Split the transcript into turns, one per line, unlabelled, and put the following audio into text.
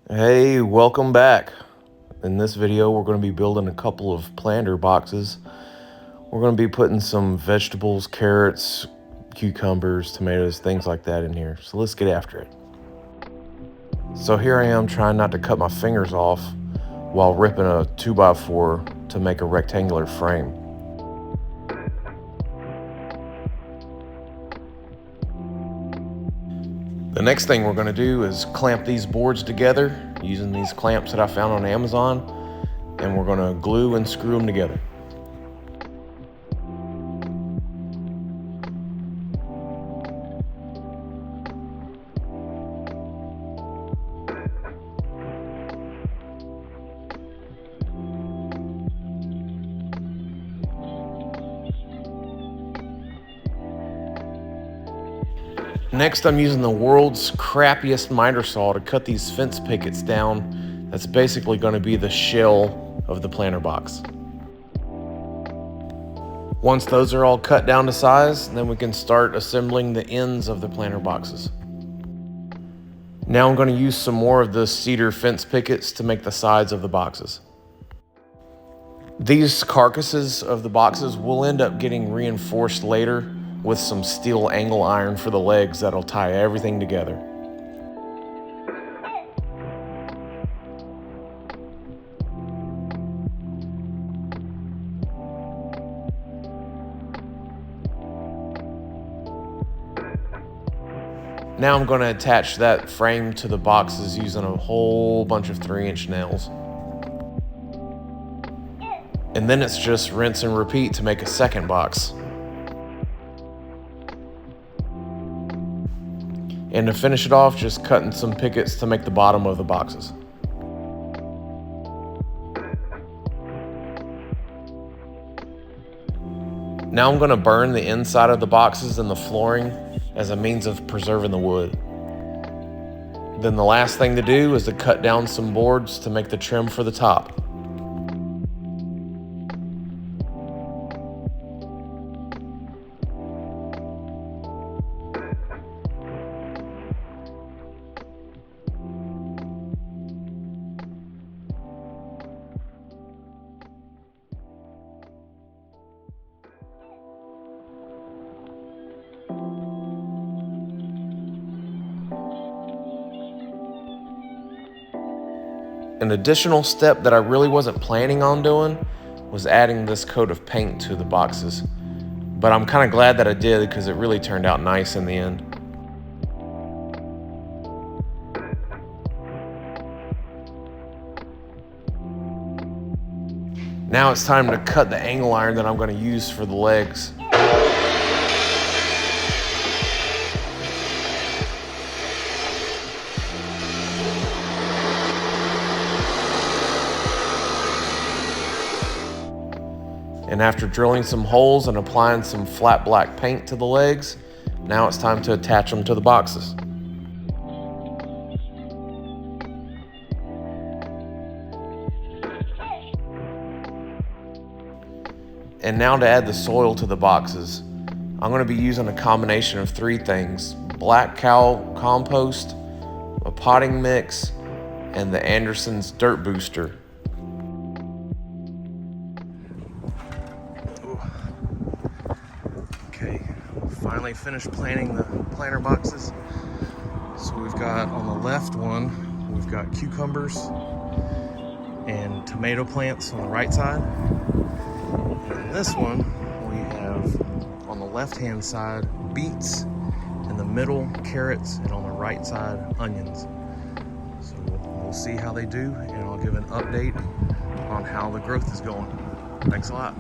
Hey, welcome back. In this video, we're going to be building a couple of planter boxes. We're going to be putting some vegetables, carrots, cucumbers, tomatoes, things like that in here. So let's get after it. So here I am trying not to cut my fingers off while ripping a 2x4 to make a rectangular frame. The next thing we're going to do is clamp these boards together using these clamps that I found on Amazon, and we're going to glue and screw them together. Next, I'm using the world's crappiest miter saw to cut these fence pickets down. That's basically going to be the shell of the planter box. Once those are all cut down to size, then we can start assembling the ends of the planter boxes. Now I'm going to use some more of the cedar fence pickets to make the sides of the boxes. These carcasses of the boxes will end up getting reinforced later with some steel angle iron for the legs that'll tie everything together. Now I'm going to attach that frame to the boxes using a whole bunch of 3-inch nails. And then it's just rinse and repeat to make a second box. And to finish it off, just cutting some pickets to make the bottom of the boxes. Now I'm going to burn the inside of the boxes and the flooring as a means of preserving the wood. Then the last thing to do is to cut down some boards to make the trim for the top. An additional step that I really wasn't planning on doing was adding this coat of paint to the boxes. But I'm kind of glad that I did because it really turned out nice in the end. Now it's time to cut the angle iron that I'm going to use for the legs. And after drilling some holes and applying some flat black paint to the legs, now it's time to attach them to the boxes. And now to add the soil to the boxes, I'm going to be using a combination of 3 things: black cow compost, a potting mix, and the Anderson's dirt booster. Okay, finally finished planting the planter boxes. So we've got on the left one, we've got cucumbers and tomato plants on the right side. And this one, we have on the left-hand side beets, in the middle carrots, and on the right side onions. So we'll see how they do, and I'll give an update on how the growth is going. Thanks a lot.